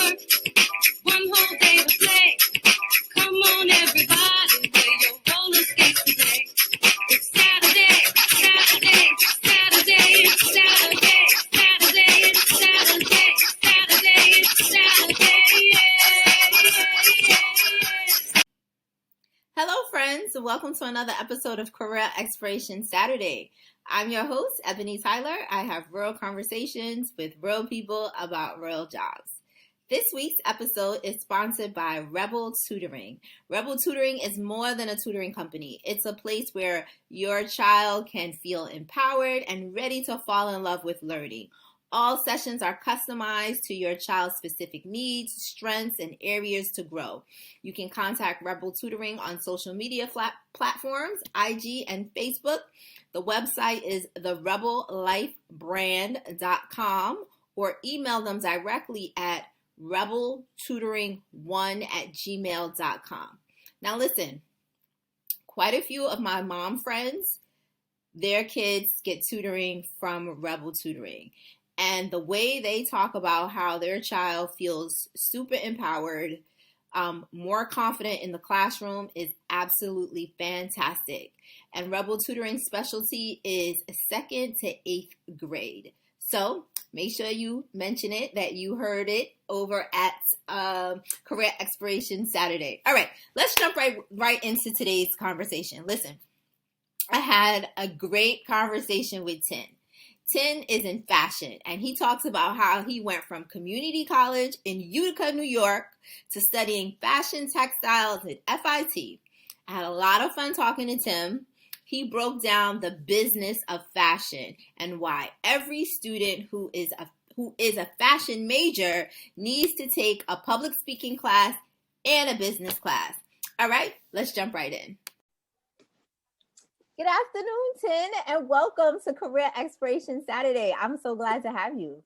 work, one whole day to play. Come on, everybody, wear your roller skates today. It's Saturday, Saturday, Saturday, it's Saturday, Saturday, it's Saturday, Saturday, it's Saturday, yeah. Hello, friends. Welcome to another episode of Career Exploration Saturday. I'm your host, Ebony Tyler. I have real conversations with real people about real jobs. This week's episode is sponsored by Rebel Tutoring. Rebel Tutoring is more than a tutoring company. It's a place where your child can feel empowered and ready to fall in love with learning. All sessions are customized to your child's specific needs, strengths, and areas to grow. You can contact Rebel Tutoring on social media platforms, IG and Facebook. The website is therebellifebrand.com, or email them directly at rebeltutoring1@gmail.com. Now listen, quite a few of my mom friends, their kids get tutoring from Rebel Tutoring. And the way they talk about how their child feels super empowered, more confident in the classroom is absolutely fantastic. And Rebel Tutoring specialty is 2nd to 8th grade. So make sure you mention it, that you heard it over at Career Exploration Saturday. All right, let's jump right into today's conversation. Listen, I had a great conversation with Tin. Tin is in fashion, and he talks about how he went from community college in Utica, New York, to studying fashion textiles at FIT. I had a lot of fun talking to Tim. He broke down the business of fashion and why every student who is a fashion major needs to take a public speaking class and a business class. All right, let's jump right in. Good afternoon, Tin, and welcome to Career Exploration Saturday. I'm so glad to have you.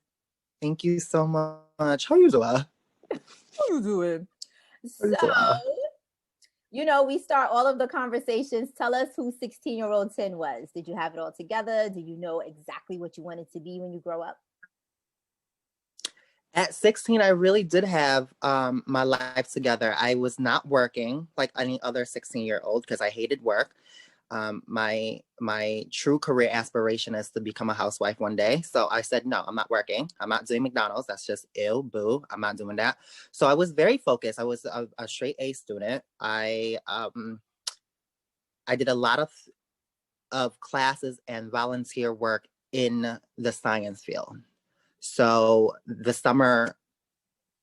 Thank you so much. How you doing? So, we start all of the conversations. Tell us who 16-year-old Tin was. Did you have it all together? Do you know exactly what you wanted to be when you grow up? At 16, I really did have my life together. I was not working like any other 16-year-old because I hated work. My true career aspiration is to become a housewife one day. So I said, no, I'm not working. I'm not doing McDonald's. That's just ill, boo. I'm not doing that. So I was very focused. I was a straight A student. I did a lot of classes and volunteer work in the science field. So the summer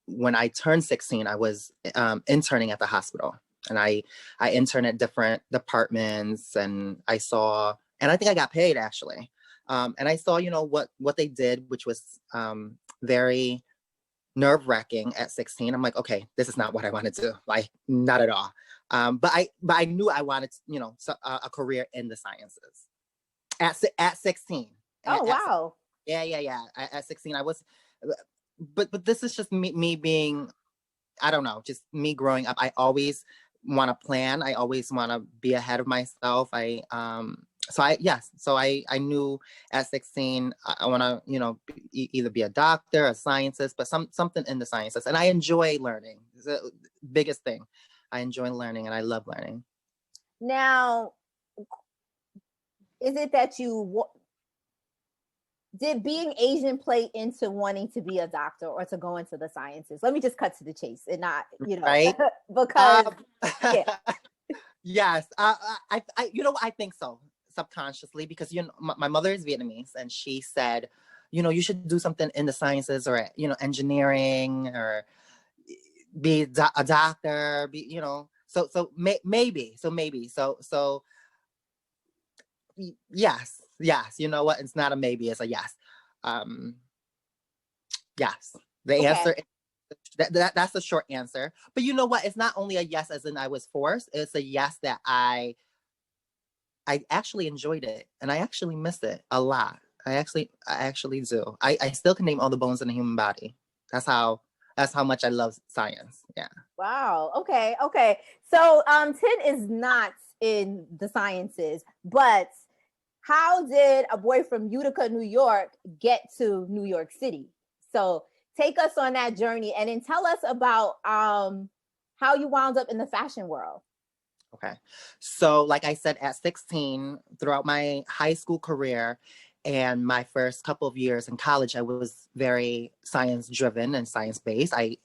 when I turned 16, I was interning at the hospital. And I interned at different departments, and I think I got paid actually. And I saw, what they did, which was very nerve-wracking at 16. I'm like, okay, this is not what I want to do. Like, not at all. But I knew I wanted, a career in the sciences at 16. Wow. Yeah. At 16, I was, but this is just me being, I don't know, just me growing up. I always want to plan. I always want to be ahead of myself. I knew at 16 I want to, either be a doctor, a scientist, but something in the sciences. And I enjoy learning. It's the biggest thing. I enjoy learning and I love learning. Now, is it that did being Asian play into wanting to be a doctor or to go into the sciences? Let me just cut to the chase and not, right? Because yeah. Yes, I think so, subconsciously, because my mother is Vietnamese, and she said, you should do something in the sciences, or engineering, or be a doctor, maybe yes, you know what? It's not a maybe, it's a yes. Yes. The answer is that's the short answer. But you know what? It's not only a yes as in I was forced. It's a yes that I actually enjoyed it, and I actually miss it a lot. I actually do. I still can name all the bones in the human body. That's how much I love science. Yeah. Wow. Okay. So Tin is not in the sciences, but how did a boy from Utica, New York get to New York City? So take us on that journey, and then tell us about how you wound up in the fashion world. Okay. So, like I said, at 16, throughout my high school career and my first couple of years in college, I was very science driven and science based. I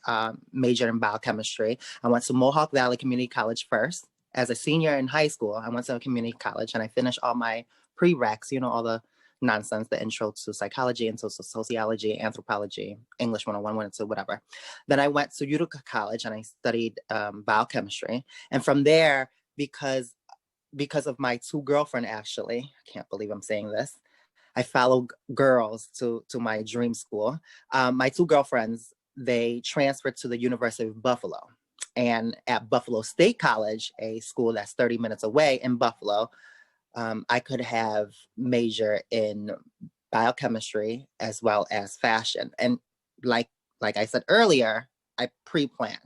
majored in biochemistry. I went to Mohawk Valley Community College first. As a senior in high school, I went to a community college and I finished all my prereqs, all the nonsense, the intro to psychology, and sociology, anthropology, English 101, 102, whatever. Then I went to Utica College and I studied biochemistry. And from there, because of my two girlfriends, actually, I can't believe I'm saying this, I followed girls to my dream school. My two girlfriends, they transferred to the University of Buffalo. And at Buffalo State College, a school that's 30 minutes away in Buffalo, I could have majored in biochemistry as well as fashion. And like I said earlier, I pre-plan.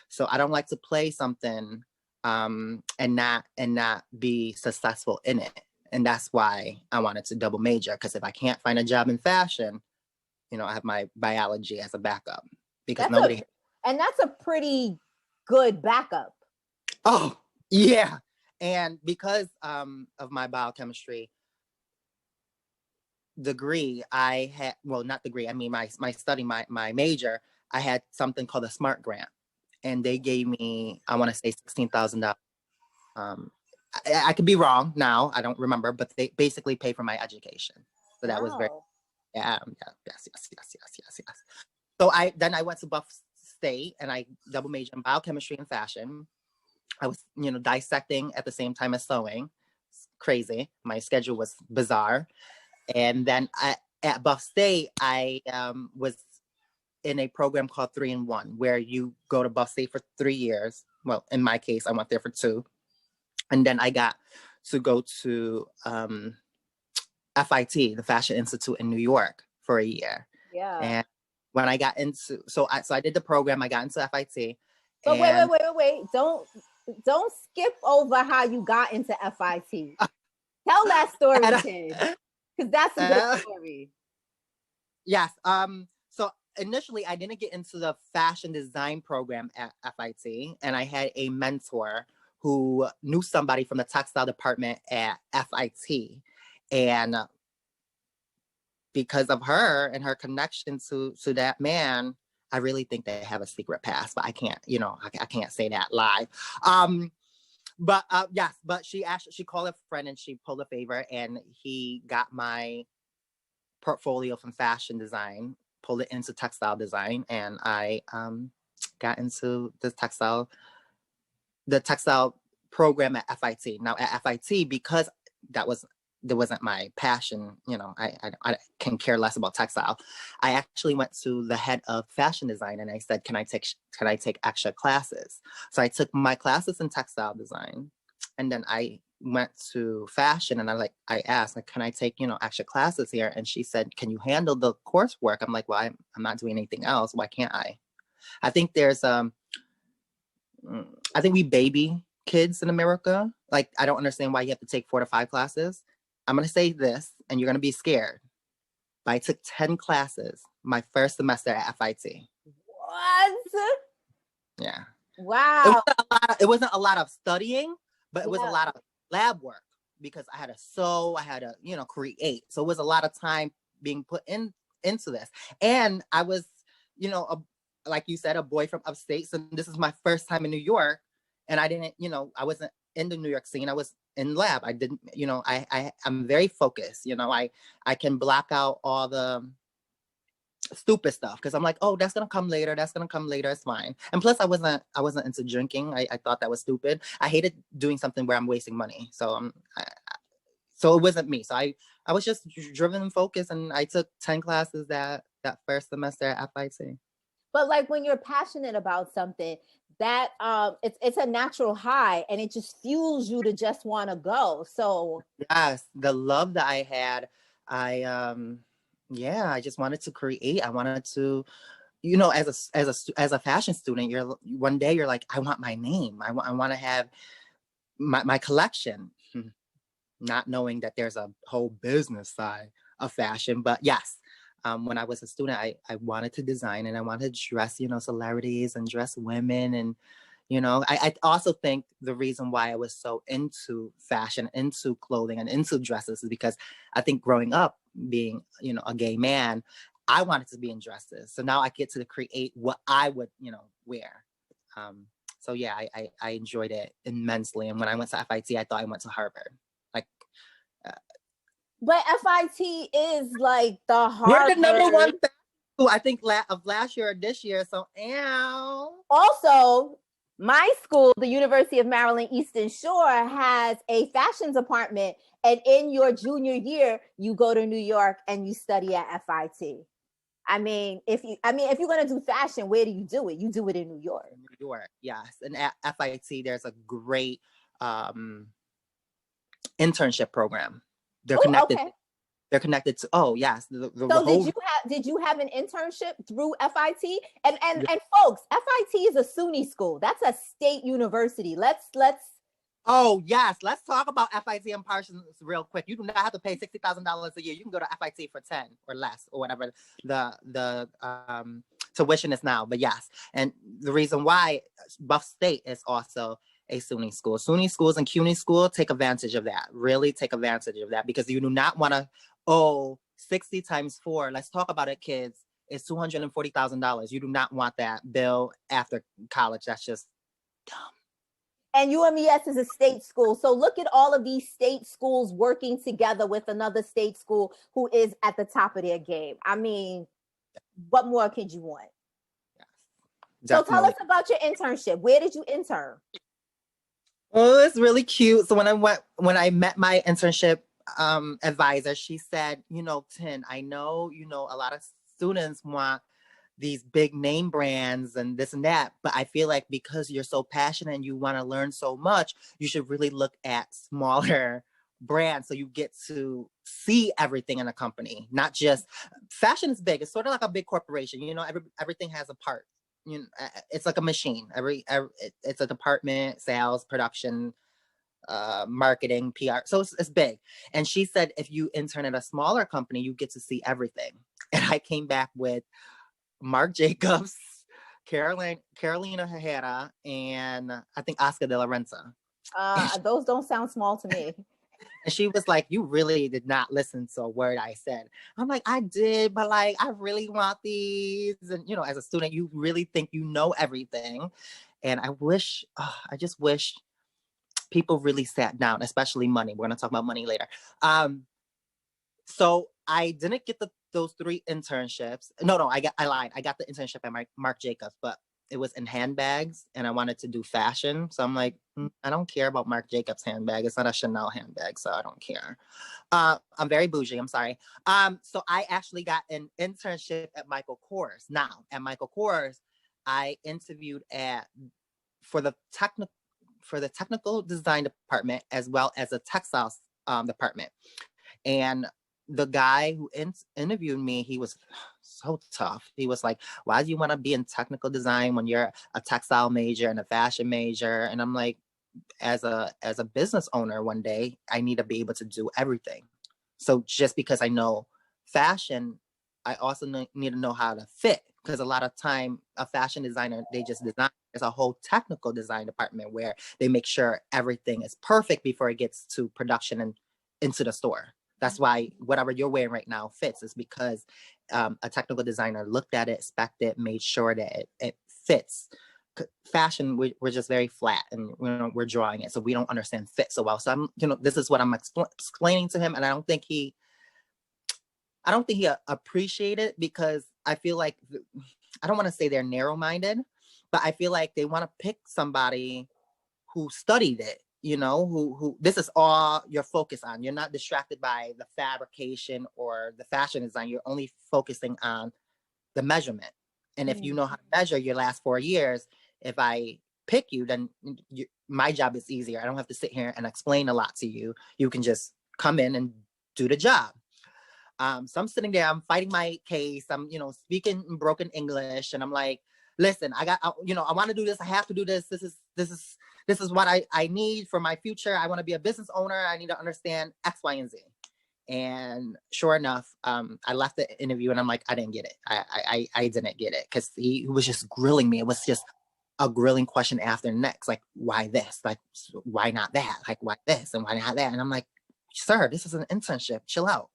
So I don't like to play something and not be successful in it. And that's why I wanted to double major, because if I can't find a job in fashion, I have my biology as a backup, because that's a pretty good backup. Oh, yeah. And because of my biochemistry degree, I had, well, not degree, I mean my study, my major, I had something called a SMART grant. And they gave me, I want to say $16,000. I could be wrong now, I don't remember, but they basically paid for my education. So that was very, yes. So I went to Buff State and I double majored in biochemistry and fashion. I was, dissecting at the same time as sewing. It's crazy. My schedule was bizarre. And then at Buff State, I was in a program called 3-in-1, where you go to Buff State for 3 years. Well, in my case, I went there for 2. And then I got to go to FIT, the Fashion Institute in New York, for a year. Yeah. And when I got into, so I did the program, I got into FIT. But wait. Don't skip over how you got into FIT. Tell that story, kid, because that's a good story. Yes. So initially, I didn't get into the fashion design program at FIT, and I had a mentor who knew somebody from the textile department at FIT, and because of her and her connection to that man, I really think they have a secret past, but I can't, I can't say that live. But yes, but she called a friend and she pulled a favor, and he got my portfolio from fashion design, pulled it into textile design, and I got into the textile program at FIT. Now at FIT, because there wasn't my passion, I can care less about textile. I actually went to the head of fashion design and I said, can I take extra classes? So I took my classes in textile design, and then I went to fashion, and I asked, can I take, extra classes here? And she said, can you handle the coursework? I'm like, well, I'm not doing anything else. Why can't I? I think there's, I think we baby kids in America. Like, I don't understand why you have to take 4 to 5 classes. I'm going to say this, and you're going to be scared, but I took 10 classes my first semester at FIT. What? Yeah. Wow. It wasn't a lot of studying, but it was a lot of lab work, because I had to sew, I had to, create. So it was a lot of time being put into this. And I was, like you said, a boy from upstate. So this is my first time in New York, and I didn't, I wasn't in the New York scene. I was in lab. I didn't, I'm very focused. I can block out all the stupid stuff, because I'm like, oh, that's gonna come later. It's fine. And plus, I wasn't into drinking. I thought that was stupid. I hated doing something where I'm wasting money. So so it wasn't me. So I was just driven and focused, and I took 10 classes that first semester at FIT. But like, when you're passionate about something, that it's a natural high, and it just fuels you to just want to go. So yes, the love that I had, I just wanted to create. I wanted to, as a fashion student, one day you're like, I want my name. I want to have my collection, not knowing that there's a whole business side of fashion. But yes, When I was a student, I wanted to design and I wanted to dress, celebrities and dress women. And, I also think the reason why I was so into fashion, into clothing and into dresses is because I think growing up being, a gay man, I wanted to be in dresses. So now I get to create what I would, wear. So yeah, I enjoyed it immensely. And when I went to FIT, I thought I went to Harvard. Like, but FIT is like the we're the number one Harvard. school, I think, of last year or this year. So, Also, my school, the University of Maryland Eastern Shore, has a fashion department, and in your junior year, you go to New York and you study at FIT. I mean, if you're gonna do fashion, where do you do it? You do it in New York. New York, yes. And at FIT, there's a great internship program. They're connected. Okay. They're connected to. Oh yes. So did you have an internship through FIT? And folks, FIT is a SUNY school. That's a state university. Let's. Oh yes, let's talk about FIT and Parsons real quick. You do not have to pay $60,000 a year. You can go to FIT for 10 or less or whatever the tuition is now. But yes, and the reason why Buff State is also a SUNY school. SUNY schools and CUNY school take advantage of that. Really take advantage of that because you do not want to owe 60 times 4. Let's talk about it, kids. It's $240,000. You do not want that bill after college. That's just dumb. And UMES is a state school. So look at all of these state schools working together with another state school who is at the top of their game. I mean, what more could you want? Yes, so tell us about your internship. Where did you intern? Oh, it's really cute. So when I met my internship advisor, she said, Tin, I know, a lot of students want these big name brands and this and that, but I feel like because you're so passionate and you want to learn so much, you should really look at smaller brands so you get to see everything in a company, not just fashion is big. It's sort of like a big corporation, everything has a part. It's like a machine. It's a department, sales, production, marketing, PR. So it's big. And she said, if you intern at a smaller company, you get to see everything. And I came back with Marc Jacobs, Carolina Herrera, and I think Oscar de la Renta. Those don't sound small to me. And she was like, you really did not listen to a word I said. I'm like, I did, but like, I really want these. And, as a student, you really think you know everything. And I just wish people really sat down, especially money. We're going to talk about money later. So I didn't get those 3 internships. No, I lied. I got the internship at Marc Jacobs, but it was in handbags and I wanted to do fashion. So I'm like, I don't care about Marc Jacobs handbag. It's not a Chanel handbag, so I don't care. I'm very bougie. I'm sorry. So I actually got an internship at Michael Kors. Now, at Michael Kors, I interviewed for the technical design department as well as the textiles department. And the guy who interviewed me, he was so tough. He was like, why do you want to be in technical design when you're a textile major and a fashion major? And I'm like, as a business owner one day, I need to be able to do everything. So just because I know fashion, I also need to know how to fit. Because a lot of time, a fashion designer, they just design. There's a whole technical design department where they make sure everything is perfect before it gets to production and into the store. That's why whatever you're wearing right now fits, is because a technical designer looked at it, spec'd it, made sure that it fits. Fashion, we're just very flat and we're drawing it. So we don't understand fit so well. So this is what I'm explaining to him. And I don't think he appreciated, because I feel like, I don't want to say they're narrow-minded, but I feel like they want to pick somebody who studied it, who this is all you're focused on. You're not distracted by the fabrication or the fashion design. You're only focusing on the measurement. And if you know how to measure your last 4 years, if I pick you, then my job is easier. I don't have to sit here and explain a lot to you. You can just come in and do the job. So I'm sitting there, I'm fighting my case. I'm, speaking in broken English, and I'm like, listen, I want to do this. I have to do this. This is what I need for my future. I want to be a business owner. I need to understand X, Y, and Z. And sure enough, I left the interview and I'm like, I didn't get it. I didn't get it because he was just grilling me. It was just a grilling question after the next, like, why this? Like, why not that? Like, why this and why not that? And I'm like, sir, this is an internship. Chill out.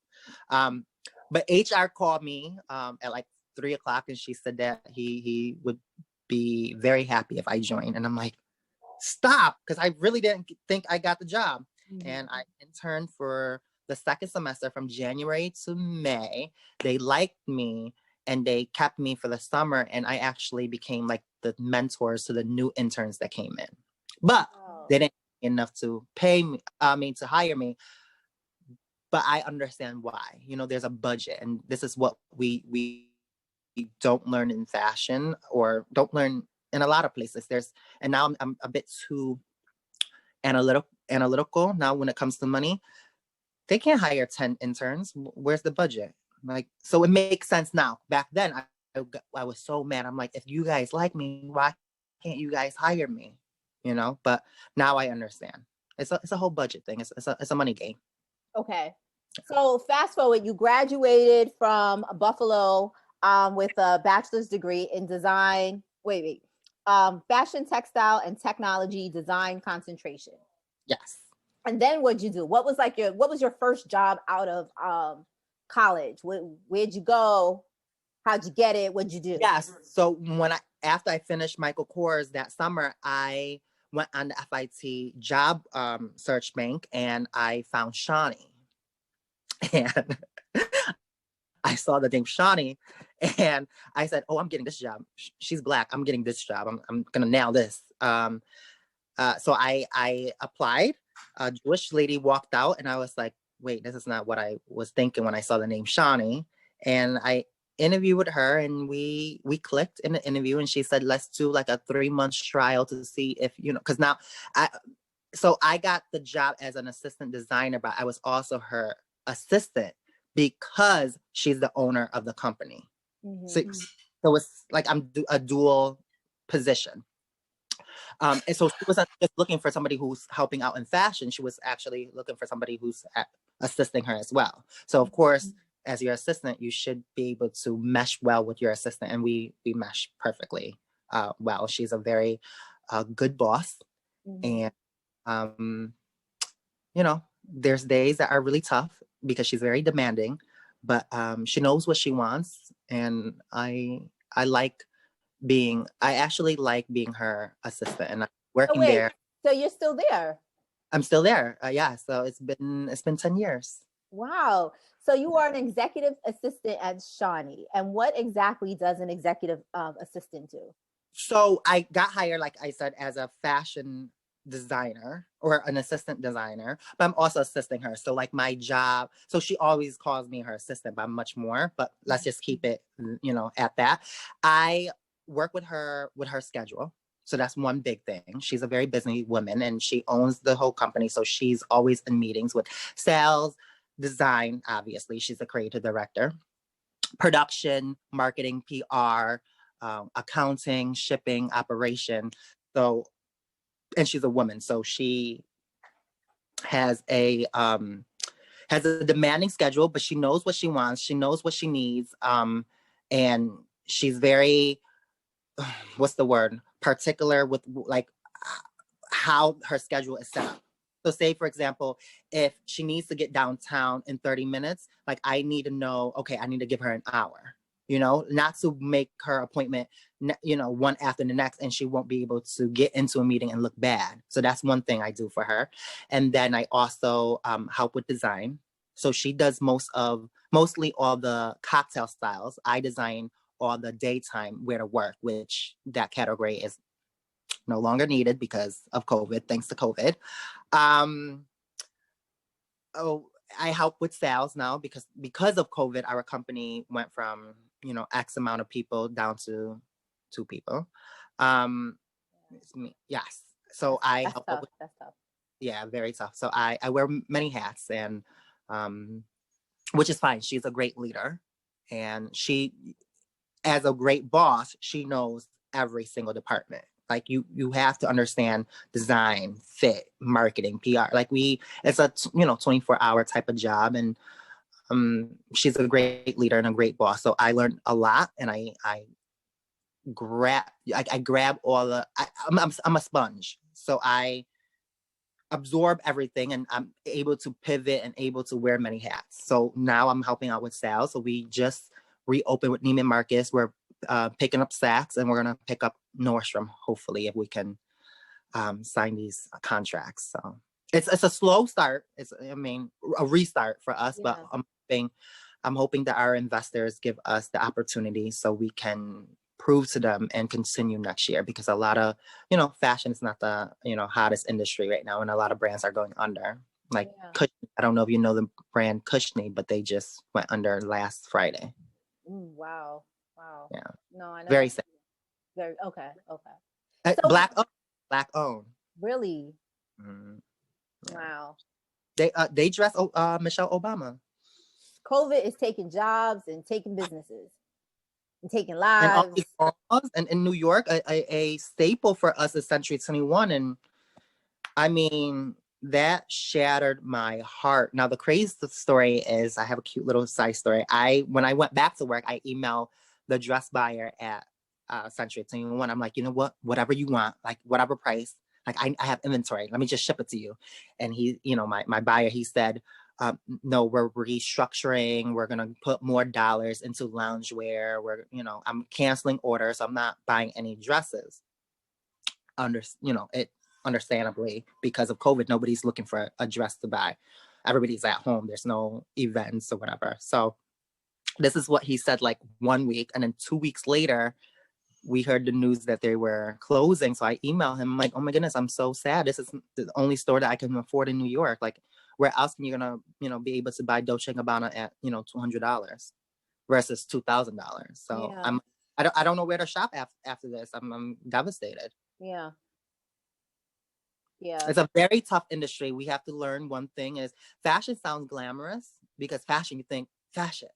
But HR called me at like 3 o'clock, and she said that he would be very happy if I joined. And I'm like, stop, because I really didn't think I got the job. And I interned for the second semester from January to May. They liked me and they kept me for the summer, and I actually became like the mentors to the new interns that came in. But they didn't enough to pay me, to hire me. But I understand why. There's a budget, and this is what we don't learn in fashion, or don't learn in a lot of places. And now I'm a bit too analytical now when it comes to money. They can't hire 10 interns. Where's the budget? Like, so it makes sense now. Back then, I was so mad. I'm like, if you guys like me, why can't you guys hire me? But now I understand. It's a whole budget thing. It's a money game. Okay. So fast forward, you graduated from Buffalo with a bachelor's degree in design. Fashion, textile, and technology design concentration. Yes. And then what'd you do? What was your first job out of college? Where'd you go? How'd you get it? What'd you do? Yes. So after I finished Michael Kors that summer, I went on the FIT job search bank, and I found Shawnee. And I saw the name Shawnee, and I said, "Oh, I'm getting this job. She's Black. I'm getting this job. I'm gonna nail this." So I applied. A Jewish lady walked out, and I was like, "Wait, this is not what I was thinking when I saw the name Shawnee." And I interviewed with her, and we clicked in the interview, and she said, "Let's do like a 3 month trial to see if because now I got the job as an assistant designer, but I was also her assistant because she's the owner of the company. So it's like I'm a dual position. And so she wasn't just looking for somebody who's helping out in fashion. She was actually looking for somebody who's assisting her as well. So of course, as your assistant, you should be able to mesh well with your assistant. And we mesh perfectly well. She's a very good boss. And, there's days that are really tough because she's very demanding, but she knows what she wants. And I actually like being her assistant, and I'm working there. So you're still there? I'm still there. Yeah. So it's been 10 years. Wow. So you are an executive assistant at Shawnee. And what exactly does an executive assistant do? So I got hired, like I said, as a fashion designer or an assistant designer, but I'm also assisting her. So like my job, so she always calls me her assistant, but I'm much more, but let's just keep it, at that. I work with her schedule. So that's one big thing. She's a very busy woman, and she owns the whole company. So she's always in meetings with sales, design, obviously. She's a creative director, production, marketing, PR, accounting, shipping, operation. So, and she's a woman. So she has a demanding schedule, but she knows what she wants. She knows what she needs. And she's very, what's the word? Particular with like how her schedule is set up. So say, for example, if she needs to get downtown in 30 minutes, like I need to know, okay, I need to give her an hour, not to make her appointment, one after the next, and she won't be able to get into a meeting and look bad. So that's one thing I do for her. And then I also help with design. So she does mostly all the cocktail styles. I design all the daytime wear to work, which that category is no longer needed because of COVID, thanks to COVID. I help with sales now because of COVID, our company went from, X amount of people down to 2 people. It's me. Yes. So I help with, that's tough. Yeah, very tough. So I wear many hats, and which is fine. She's a great leader, and she, as a great boss, she knows every single department. Like you have to understand design, fit, marketing, PR. Like it's a 24-hour type of job, and she's a great leader and a great boss. So I learned a lot, and I grab all the. I'm a sponge, so I absorb everything, and I'm able to pivot and able to wear many hats. So now I'm helping out with sales. So we just reopened with Neiman Marcus. We're picking up Saks, and we're gonna pick up Nordstrom, hopefully, if we can sign these contracts. So it's a slow start. It's a restart for us, but I'm hoping that our investors give us the opportunity so we can prove to them and continue next year, because a lot of fashion is not the hottest industry right now, and a lot of brands are going under. Like I don't know if you know the brand Cushionly, but they just went under last Friday. Wow. Yeah. No, I know. Very sad. Very okay. So, black owned. Really? Mm-hmm. Yeah. Wow. They dress Michelle Obama. COVID is taking jobs and taking businesses and taking lives. And in New York, a staple for us is Century 21, and I mean that shattered my heart. Now the crazy story is, I have a cute little side story. When I went back to work, I emailed the dress buyer at Century 21. I'm like, you know what, whatever you want, like whatever price, like I have inventory, let me just ship it to you. And he, my buyer, he said, no, we're restructuring, we're gonna put more dollars into loungewear, I'm canceling orders, so I'm not buying any dresses. Understandably, because of COVID, nobody's looking for a dress to buy. Everybody's at home, there's no events or whatever. So this is what he said, like 1 week, and then 2 weeks later we heard the news that they were closing. So I emailed him, like, oh my goodness, I'm so sad, this is the only store that I can afford in New York. Like, where else can you gonna be able to buy Dolce & Gabbana at $200 versus $2,000? So I don't know where to shop after this. I'm devastated. Yeah. It's a very tough industry. We have to learn one thing is, fashion sounds glamorous, because fashion, you think fashion,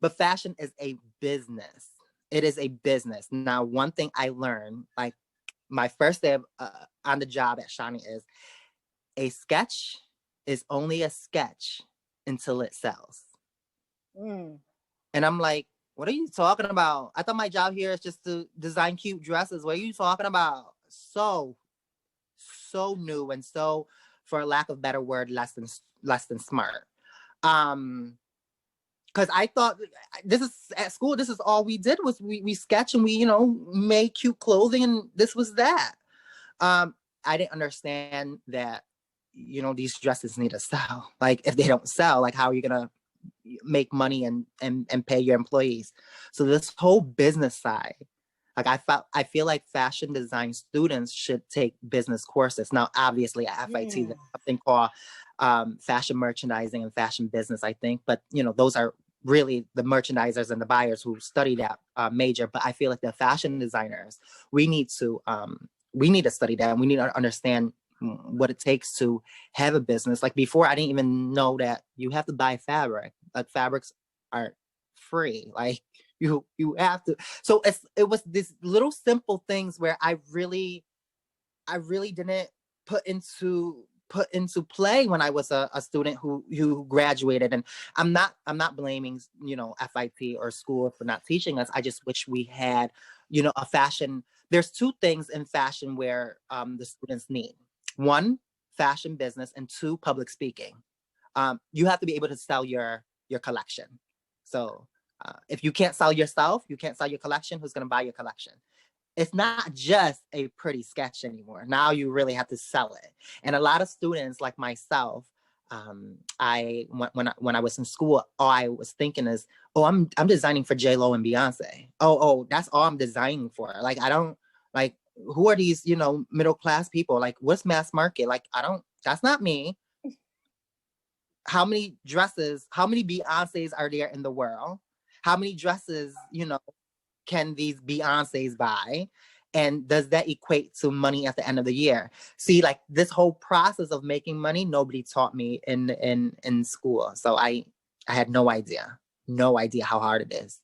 but fashion is a business. It is a business. Now, one thing I learned, like my first day on the job at Shani, is a sketch is only a sketch until it sells. And I'm like, what are you talking about? I thought my job here is just to design cute dresses. What are you talking about? So new, and so, for lack of a better word, less than smart. Because I thought, this is at school, this is all we did, was we sketch and we made cute clothing, and this was that. I didn't understand that these dresses need to sell. Like, if they don't sell, like, how are you gonna make money and pay your employees? So this whole business side, like, I feel like fashion design students should take business courses. Now, obviously at FIT, there's something called fashion merchandising and fashion business, I think. But, those are really the merchandisers and the buyers who study that major. But I feel like the fashion designers, we need to study that, and we need to understand what it takes to have a business. Like, before, I didn't even know that you have to buy fabric. Like, fabrics aren't free. Like, you have to. So it was these little simple things where I really didn't put into play when I was a student who graduated. And I'm not blaming FIT or school for not teaching us. I just wish we had a fashion. There's two things in fashion where the students need: one, fashion business, and two, public speaking. You have to be able to sell your collection. So if you can't sell yourself, you can't sell your collection, who's going to buy your collection? It's not just a pretty sketch anymore. Now you really have to sell it. And a lot of students like myself, when I was in school, all I was thinking is, oh, I'm designing for J-Lo and Beyonce. Oh, that's all I'm designing for. Like, I don't, like, who are these, middle class people? Like, what's mass market? Like, that's not me. How many Beyoncés are there in the world? How many dresses, can these Beyoncés buy? And does that equate to money at the end of the year? See, like, this whole process of making money, nobody taught me in school. So I had no idea how hard it is.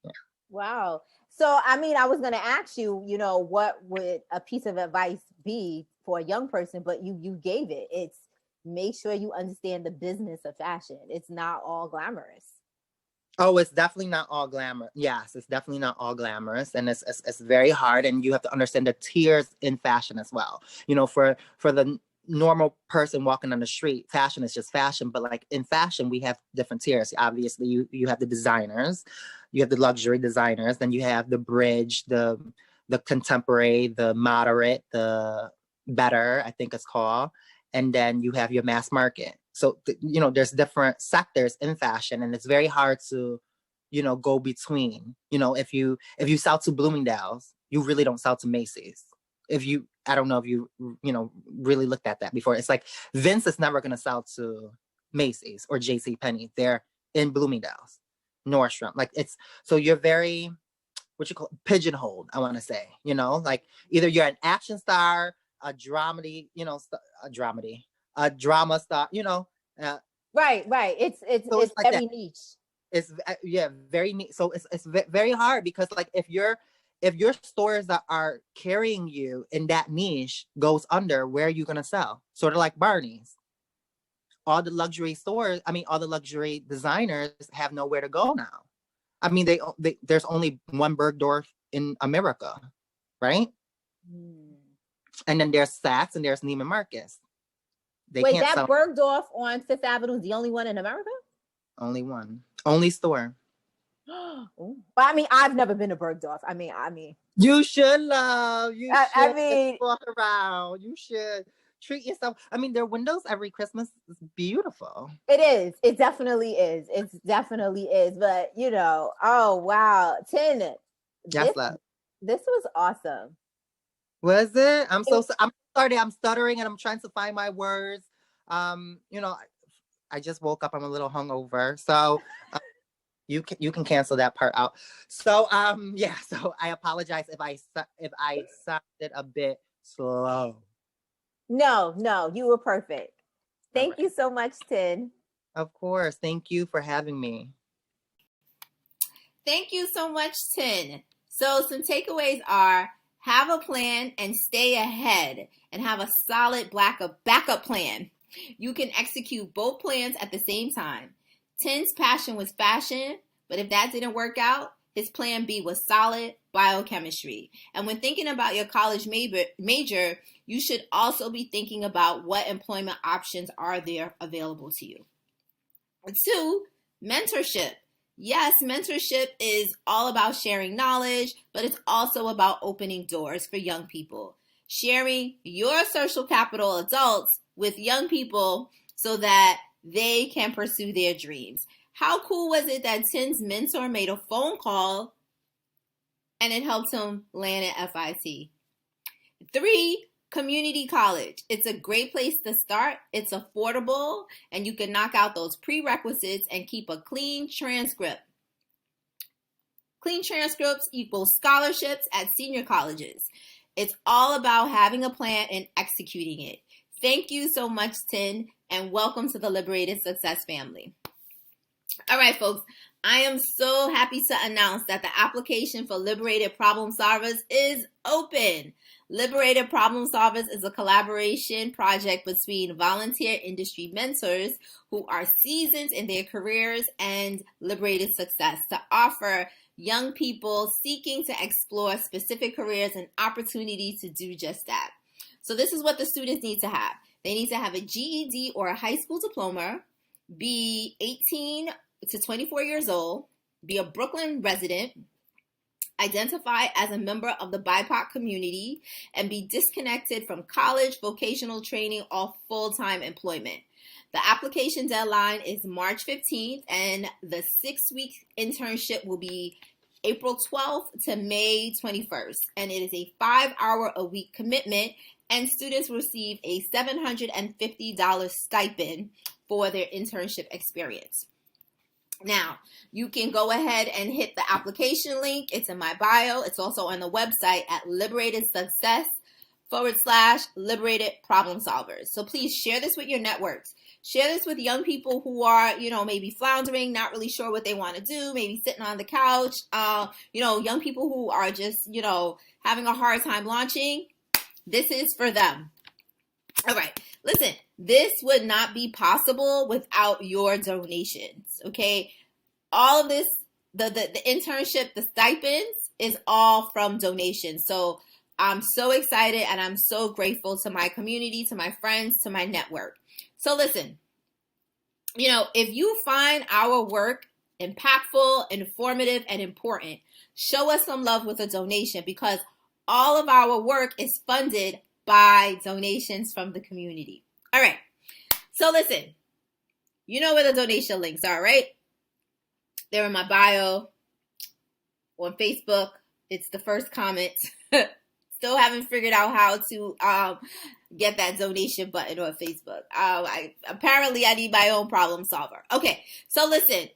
Yeah. Wow. So, I mean, I was going to ask you, you know, what would a piece of advice be for a young person, but you gave it. It's make sure you understand the business of fashion. It's not all glamorous. Oh, it's definitely not all glamour. Yes, it's definitely not all glamorous, and it's very hard. And you have to understand the tiers in fashion as well. You know, for the normal person walking on the street, fashion is just fashion. But like in fashion, we have different tiers. Obviously, you have the designers, you have the luxury designers, then you have the bridge, the contemporary, the moderate, the better, I think it's called, and then you have your mass market. So you know, there's different sectors in fashion, and it's very hard to, you know, go between. You know, if you sell to Bloomingdale's, you really don't sell to Macy's. If you, I don't know if you know, really looked at that before. It's like Vince is never going to sell to Macy's or J.C. Penney. They're in Bloomingdale's, Nordstrom. Like it's, so you're very, what you call, pigeonholed, I want to say. You know, like either you're an action star, a dramedy, you know, a dramedy, a drama star, you know. Right. So It's like very that. niche. It's yeah, very neat. So it's very hard because like if your stores that are carrying you in that niche goes under, where are you gonna sell? Sort of like Barney's. All the luxury stores, I mean, all the luxury designers have nowhere to go now. I mean, they there's only one Bergdorf in America, right? Hmm. And then there's Saks and there's Neiman Marcus. They Wait, can't that sell. Bergdorf on Fifth Avenue is the only one in America? Only one, only store. Ooh. But I mean, I've never been to Bergdorf. You should love. You I should mean, walk around. You should treat yourself. I mean, their windows every Christmas is beautiful. it is. It definitely is. It definitely is. But you know, oh wow, Tin, Yes, this love. this was awesome. Was it? I'm sorry. I'm stuttering and I'm trying to find my words. You know, I just woke up. I'm a little hungover, so you can cancel that part out. So yeah. So I apologize if I sounded a bit slow. No, you were perfect. All Thank right. you so much, Tin. Of course. Thank you for having me. Thank you so much, Tin. So some takeaways are have a plan and stay ahead and have a solid backup plan. You can execute both plans at the same time. Tin's passion was fashion, but if that didn't work out, his plan B was solid biochemistry. And when thinking about your college major, you should also be thinking about what employment options are there available to you. 2, mentorship. Yes, mentorship is all about sharing knowledge, but it's also about opening doors for young people. Sharing your social capital adults with young people so that they can pursue their dreams. How cool was it that Tin's mentor made a phone call and it helped him land at FIT? 3, community college. It's a great place to start. It's affordable, and you can knock out those prerequisites and keep a clean transcript. Clean transcripts equals scholarships at senior colleges. It's all about having a plan and executing it. Thank you so much, Tin, and welcome to the Liberated Success family. All right, folks. I am so happy to announce that the application for Liberated Problem Solvers is open. Liberated Problem Solvers is a collaboration project between volunteer industry mentors who are seasoned in their careers and liberated success to offer young people seeking to explore specific careers and opportunity to do just that. So this is what the students need to have. They need to have a GED or a high school diploma, be 18 to 24 years old, be a Brooklyn resident, identify as a member of the BIPOC community, and be disconnected from college, vocational training, or full-time employment. The application deadline is March 15th, and the 6-week internship will be April 12th to May 21st. And it is a 5-hour-a-week commitment, and students receive a $750 stipend for their internship experience. Now, you can go ahead and hit the application link. It's in my bio. It's also on the website at LiberatedSuccess /Liberated Problem Solvers. So please share this with your networks. Share this with young people who are, maybe floundering, not really sure what they want to do, maybe sitting on the couch. Young people who are just, having a hard time launching. This is for them. All right. Listen, this would not be possible without your donations. Okay. All of this, the internship, the stipends is all from donations. So I'm so excited and I'm so grateful to my community, to my friends, to my network. So listen, if you find our work impactful, informative, and important, show us some love with a donation, because all of our work is funded by donations from the community. All right. So listen, you know where the donation links are, right? They're in my bio on Facebook. It's the first comment. Still haven't figured out how to get that donation button on Facebook. Apparently I need my own problem solver. Okay, so listen,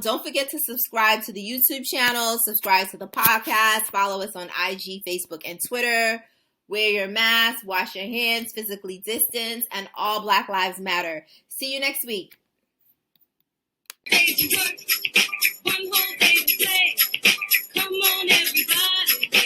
don't forget to subscribe to the YouTube channel, subscribe to the podcast, follow us on IG, Facebook, and Twitter. Wear your mask, wash your hands, physically distance, and all Black Lives Matter. See you next week. One whole day to play. Come on, everybody.